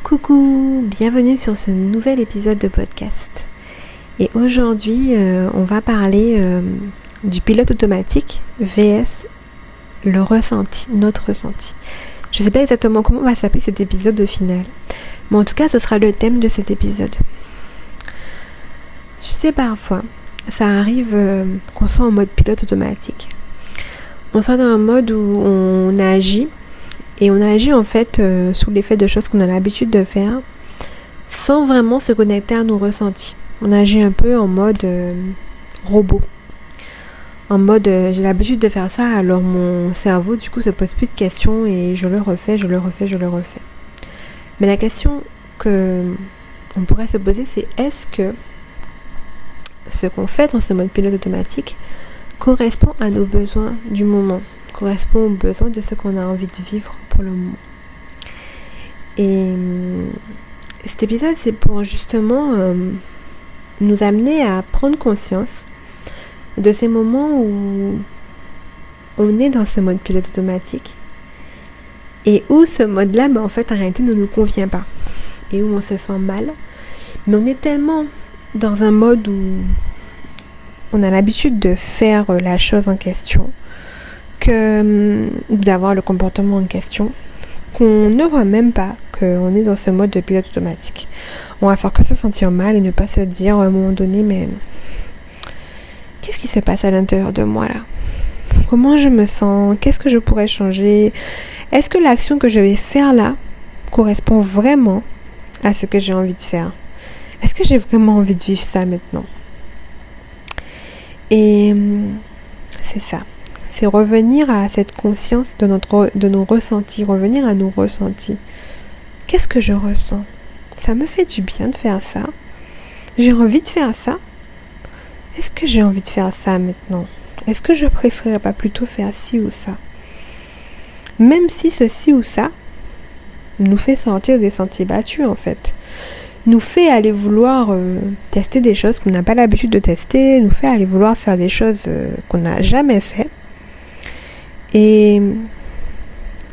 Coucou, bienvenue sur ce nouvel épisode de podcast. Et aujourd'hui, on va parler du pilote automatique vs le ressenti, notre ressenti. Je ne sais pas exactement comment va s'appeler cet épisode au final, mais en tout cas, ce sera le thème de cet épisode. Je sais parfois, ça arrive qu'on soit en mode pilote automatique. On soit dans un mode où on agit. Et on agit en fait sous l'effet de choses qu'on a l'habitude de faire sans vraiment se connecter à nos ressentis. On agit un peu en mode robot. En mode j'ai l'habitude de faire ça, alors mon cerveau du coup se pose plus de questions et je le refais. Mais la question que on pourrait se poser, c'est est-ce que ce qu'on fait dans ce mode pilote automatique correspond à nos besoins du moment, correspond aux besoins de ce qu'on a envie de vivre pour le moment. Et cet épisode, c'est pour justement nous amener à prendre conscience de ces moments où on est dans ce mode pilote automatique et où ce mode-là, en fait, en réalité, ne nous convient pas et où on se sent mal. Mais on est tellement dans un mode où on a l'habitude de faire la chose en question, d'avoir le comportement en question, qu'on ne voit même pas qu'on est dans ce mode de pilote automatique. On va faire que se sentir mal et ne pas se dire à un moment donné, mais qu'est-ce qui se passe à l'intérieur de moi là ? Comment je me sens ? Qu'est-ce que je pourrais changer ? Est-ce que l'action que je vais faire là correspond vraiment à ce que j'ai envie de faire ? Est-ce que j'ai vraiment envie de vivre ça maintenant ? Et c'est ça. C'est revenir à cette conscience de nos ressentis, revenir à nos ressentis. Qu'est-ce que je ressens ? Ça me fait du bien de faire ça ? J'ai envie de faire ça ? Est-ce que j'ai envie de faire ça maintenant ? Est-ce que je préférerais pas plutôt faire ci ou ça ? Même si ceci ou ça nous fait sentir des sentiers battus en fait. Nous fait aller vouloir tester des choses qu'on n'a pas l'habitude de tester, nous fait aller vouloir faire des choses qu'on n'a jamais fait. Et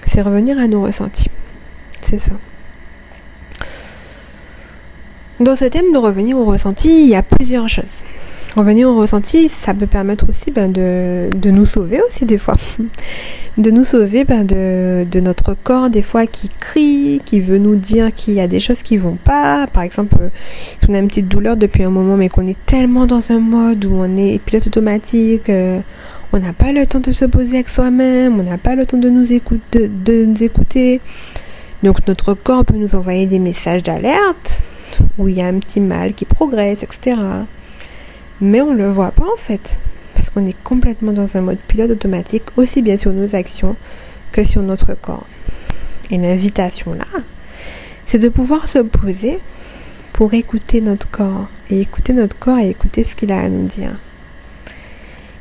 c'est revenir à nos ressentis. C'est ça. Dans ce thème de revenir au ressenti, il y a plusieurs choses. Revenir au ressenti, ça peut permettre aussi de nous sauver aussi des fois. De nous sauver de notre corps des fois qui crie, qui veut nous dire qu'il y a des choses qui vont pas. Par exemple, si on a une petite douleur depuis un moment mais qu'on est tellement dans un mode où on est pilote automatique, on n'a pas le temps de se poser avec soi-même, on n'a pas le temps de nous écouter. Donc notre corps peut nous envoyer des messages d'alerte où il y a un petit mal qui progresse, etc. Mais on ne le voit pas en fait, parce qu'on est complètement dans un mode pilote automatique, aussi bien sur nos actions que sur notre corps. Et l'invitation là, c'est de pouvoir se poser pour écouter notre corps et écouter ce qu'il a à nous dire.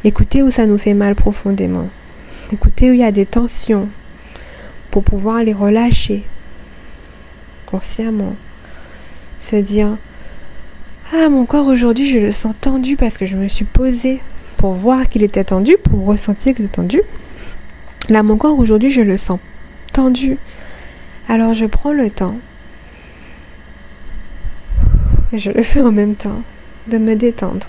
Écouter où ça nous fait mal profondément. Écouter où il y a des tensions pour pouvoir les relâcher consciemment. Se dire « Ah, mon corps aujourd'hui, je le sens tendu parce que je me suis posée pour voir qu'il était tendu, pour ressentir qu'il était tendu. Là, mon corps aujourd'hui, je le sens tendu. Alors, je prends le temps, et je le fais en même temps, de me détendre.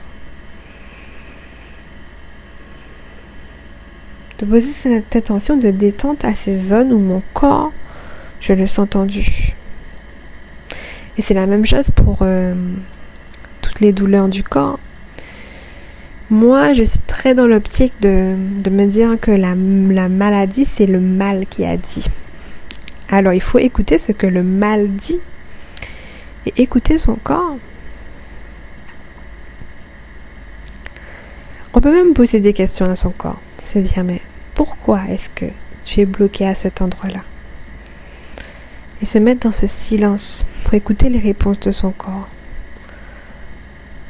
De poser cette attention de détente à ces zones où mon corps, je le sens tendu. Et c'est la même chose pour toutes les douleurs du corps. Moi, je suis très dans l'optique de me dire que la maladie, c'est le mal qui a dit. Alors, il faut écouter ce que le mal dit et écouter son corps. On peut même poser des questions à son corps. Se dire, mais pourquoi est-ce que tu es bloqué à cet endroit-là ? Et se mettre dans ce silence pour écouter les réponses de son corps.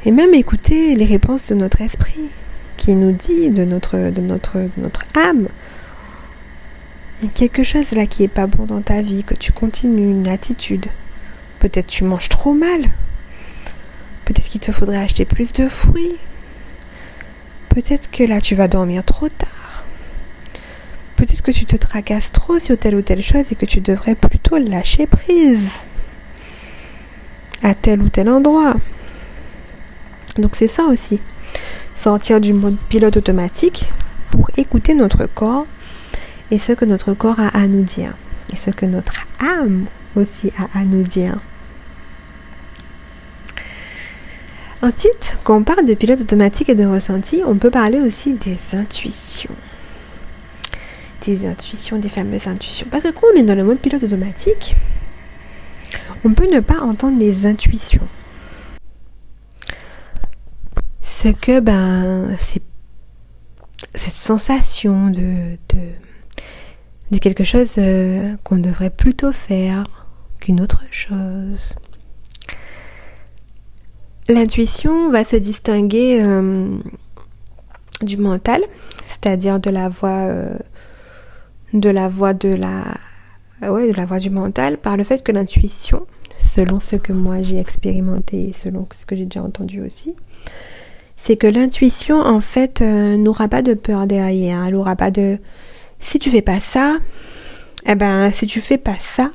Et même écouter les réponses de notre esprit qui nous dit, de notre âme, il y a quelque chose là qui est pas bon dans ta vie, que tu continues une attitude. Peut-être tu manges trop mal. Peut-être qu'il te faudrait acheter plus de fruits. Peut-être que là tu vas dormir trop tard. Peut-être que tu te tracasses trop sur telle ou telle chose et que tu devrais plutôt lâcher prise. à tel ou tel endroit. Donc c'est ça aussi. Sortir du mode pilote automatique pour écouter notre corps et ce que notre corps a à nous dire. Et ce que notre âme aussi a à nous dire. Ensuite, quand on parle de pilote automatique et de ressenti, on peut parler aussi des intuitions. Des intuitions, des fameuses intuitions. Parce que quand on est dans le mode pilote automatique, on peut ne pas entendre les intuitions. Ce que, c'est cette sensation de quelque chose qu'on devrait plutôt faire qu'une autre chose. L'intuition va se distinguer du mental, c'est-à-dire de la voix du mental, par le fait que l'intuition, selon ce que moi j'ai expérimenté et selon ce que j'ai déjà entendu aussi, c'est que l'intuition en fait n'aura pas de peur derrière, elle n'aura pas de si tu fais pas ça, si tu fais pas ça,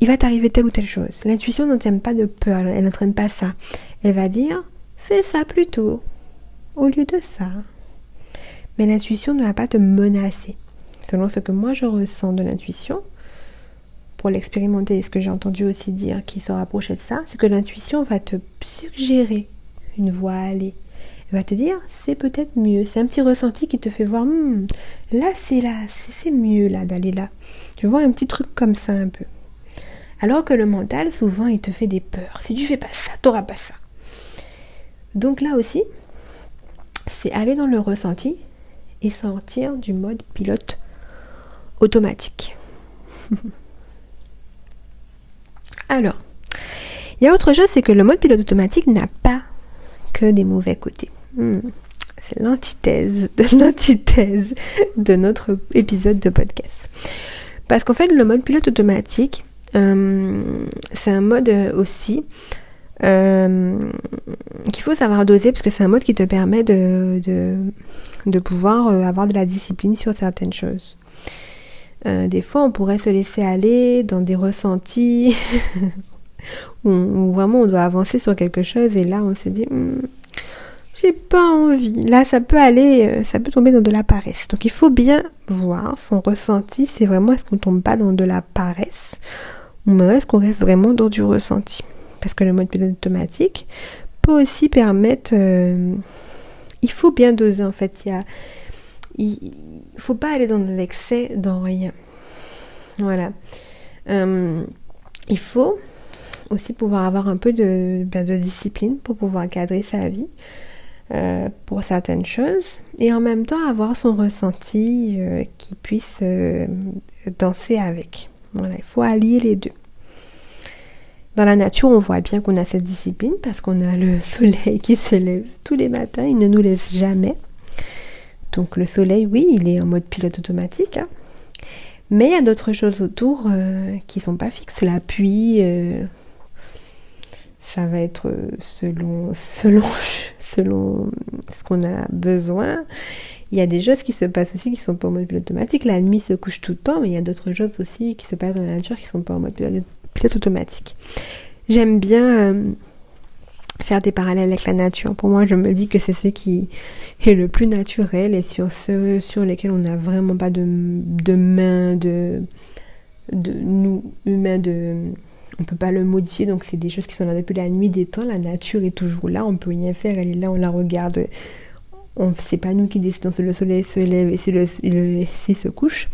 il va t'arriver telle ou telle chose. L'intuition n'entraîne pas de peur, elle n'entraîne pas ça. Elle va dire, fais ça plutôt, au lieu de ça. Mais l'intuition ne va pas te menacer. Selon ce que moi je ressens de l'intuition, pour l'expérimenter et ce que j'ai entendu aussi dire qui se rapprochait de ça, c'est que l'intuition va te suggérer une voie à aller. Elle va te dire, c'est peut-être mieux. C'est un petit ressenti qui te fait voir, c'est mieux là d'aller là. Tu vois un petit truc comme ça un peu. Alors que le mental, souvent, il te fait des peurs. Si tu fais pas ça, t'auras pas ça. Donc là aussi, c'est aller dans le ressenti et sortir du mode pilote automatique. Alors, il y a autre chose, c'est que le mode pilote automatique n'a pas que des mauvais côtés. C'est l'antithèse de notre épisode de podcast. Parce qu'en fait, le mode pilote automatique, c'est un mode aussi qu'il faut savoir doser, parce que c'est un mode qui te permet de pouvoir avoir de la discipline sur certaines choses. Des fois, on pourrait se laisser aller dans des ressentis où vraiment on doit avancer sur quelque chose et là, on se dit j'ai pas envie. Là, ça peut tomber dans de la paresse. Donc, il faut bien voir son ressenti. C'est vraiment, est-ce qu'on tombe pas dans de la paresse ou est-ce qu'on reste vraiment dans du ressenti? Parce que le mode pilote automatique peut aussi permettre... il faut bien doser, en fait. Il faut pas aller dans l'excès, dans rien. Voilà. Il faut aussi pouvoir avoir un peu de discipline pour pouvoir cadrer sa vie pour certaines choses et en même temps avoir son ressenti qui puisse danser avec. Voilà, il faut allier les deux. Dans la nature, on voit bien qu'on a cette discipline parce qu'on a le soleil qui se lève tous les matins, il ne nous laisse jamais. Donc le soleil, oui, il est en mode pilote automatique, hein. Mais il y a d'autres choses autour qui sont pas fixes. La pluie, ça va être selon ce qu'on a besoin. Il y a des choses qui se passent aussi qui sont pas en mode pilote automatique. La nuit se couche tout le temps, mais il y a d'autres choses aussi qui se passent dans la nature qui sont pas en mode pilote automatique. J'aime bien faire des parallèles avec la nature. Pour moi, je me dis que c'est ce qui est le plus naturel et sur ceux sur lesquels on n'a vraiment pas de main, de nous, humains, on peut pas le modifier, donc c'est des choses qui sont là depuis la nuit des temps. La nature est toujours là, on peut rien faire, elle est là, on la regarde. C'est pas nous qui décidons si le soleil se lève et s'il se couche.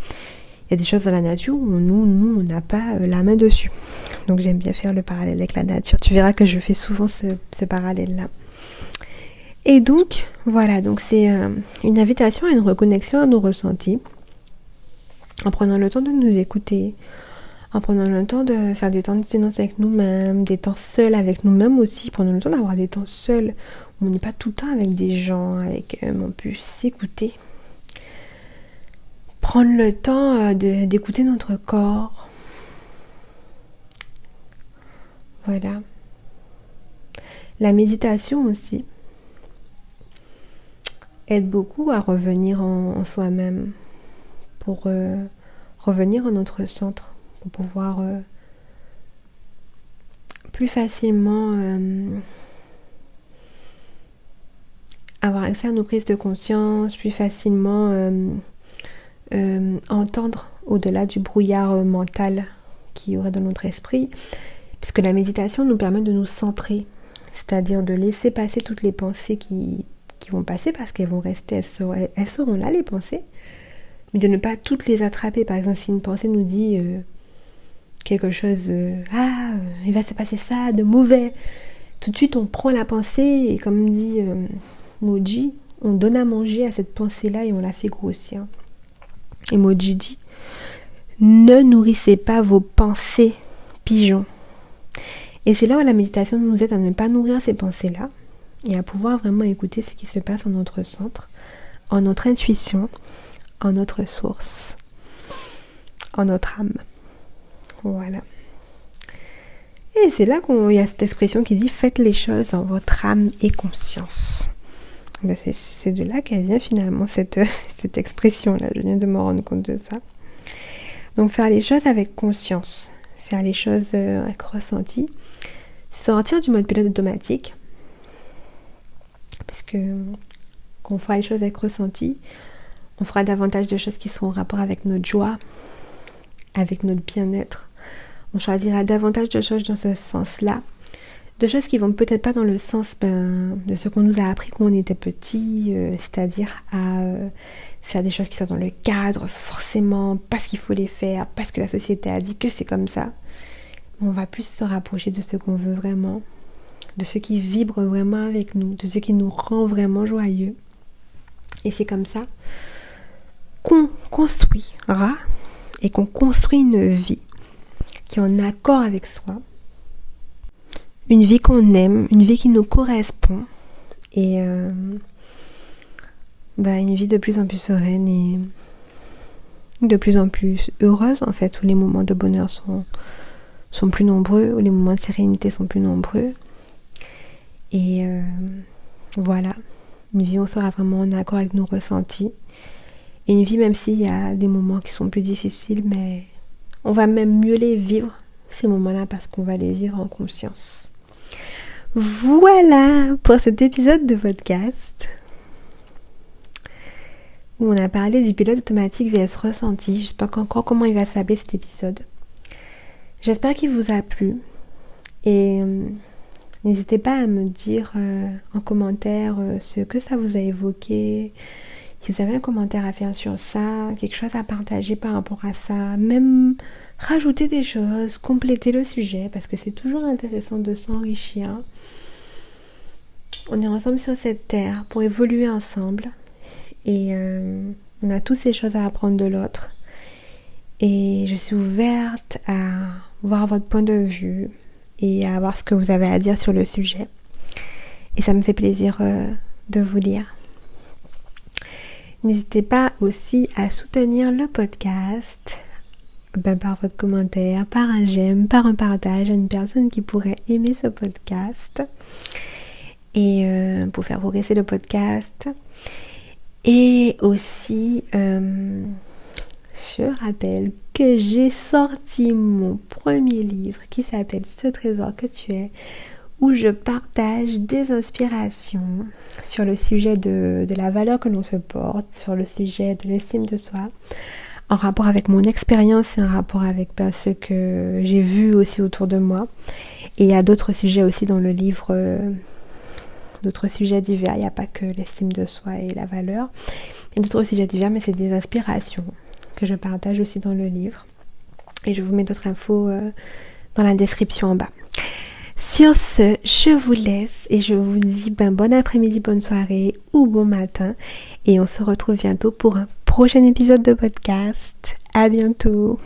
Il y a des choses dans la nature où nous on n'a pas la main dessus. Donc j'aime bien faire le parallèle avec la nature. Tu verras que je fais souvent ce parallèle-là. Et donc, voilà, donc c'est une invitation à une reconnexion à nos ressentis. En prenant le temps de nous écouter, en prenant le temps de faire des temps de silence avec nous-mêmes, des temps seuls avec nous-mêmes aussi, prenons le temps d'avoir des temps seuls, où on n'est pas tout le temps avec des gens, on peut s'écouter. Prendre le temps d'écouter notre corps. Voilà. La méditation aussi aide beaucoup à revenir en soi-même, pour revenir à notre centre, pour pouvoir plus facilement avoir accès à nos prises de conscience, plus facilement entendre au-delà du brouillard mental qui y aurait dans notre esprit, puisque la méditation nous permet de nous centrer, c'est-à-dire de laisser passer toutes les pensées qui vont passer, parce qu'elles vont rester, elles seront là les pensées, mais de ne pas toutes les attraper. Par exemple, si une pensée nous dit quelque chose, il va se passer ça de mauvais, tout de suite on prend la pensée et comme dit Moji, on donne à manger à cette pensée-là et on la fait grossir. Et Moji dit, ne nourrissez pas vos pensées, pigeons. Et c'est là où la méditation nous aide à ne pas nourrir ces pensées-là et à pouvoir vraiment écouter ce qui se passe en notre centre, en notre intuition, en notre source, en notre âme. Voilà. Et c'est là qu'il y a cette expression qui dit « Faites les choses en votre âme et conscience ». Ben c'est de là qu'elle vient finalement cette expression-là. Je viens de me rendre compte de ça. Donc faire les choses avec conscience, faire les choses avec ressenti, sortir du mode pilote automatique, parce que quand on fera les choses avec ressenti, on fera davantage de choses qui seront en rapport avec notre joie, avec notre bien-être. On choisira davantage de choses dans ce sens-là, de choses qui vont peut-être pas dans le sens de ce qu'on nous a appris quand on était petit, c'est-à-dire à faire des choses qui sont dans le cadre, forcément, parce qu'il faut les faire, parce que la société a dit que c'est comme ça. On va plus se rapprocher de ce qu'on veut vraiment, de ce qui vibre vraiment avec nous, de ce qui nous rend vraiment joyeux. Et c'est comme ça qu'on construira et qu'on construit une vie qui est en accord avec soi, une vie qu'on aime, une vie qui nous correspond et une vie de plus en plus sereine et de plus en plus heureuse en fait, où les moments de bonheur sont plus nombreux, où les moments de sérénité sont plus nombreux. Et voilà, une vie où on sera vraiment en accord avec nos ressentis. Et une vie même s'il y a des moments qui sont plus difficiles, mais on va même mieux les vivre, ces moments-là, parce qu'on va les vivre en conscience. Voilà pour cet épisode de podcast où on a parlé du pilote automatique vs ressenti. Je ne sais pas encore comment il va s'appeler cet épisode. J'espère qu'il vous a plu et n'hésitez pas à me dire en commentaire ce que ça vous a évoqué. Si vous avez un commentaire à faire sur ça, quelque chose à partager par rapport à ça, même rajouter des choses, compléter le sujet, parce que c'est toujours intéressant de s'enrichir. On est ensemble sur cette terre pour évoluer ensemble et on a tous ces choses à apprendre de l'autre. Et je suis ouverte à voir votre point de vue et à voir ce que vous avez à dire sur le sujet. Et ça me fait plaisir de vous lire. N'hésitez pas aussi à soutenir le podcast par votre commentaire, par un j'aime, par un partage à une personne qui pourrait aimer ce podcast et pour faire progresser le podcast. Et aussi, je rappelle que j'ai sorti mon premier livre qui s'appelle Ce trésor que tu es, où je partage des inspirations sur le sujet de la valeur que l'on se porte, sur le sujet de l'estime de soi, en rapport avec mon expérience et en rapport avec ce que j'ai vu aussi autour de moi. Et il y a d'autres sujets aussi dans le livre, d'autres sujets divers. Il n'y a pas que l'estime de soi et la valeur. Il y a d'autres sujets divers, mais c'est des inspirations que je partage aussi dans le livre. Et je vous mets d'autres infos dans la description en bas. Sur ce, je vous laisse et je vous dis bon après-midi, bonne soirée ou bon matin. Et on se retrouve bientôt pour un prochain épisode de podcast. À bientôt.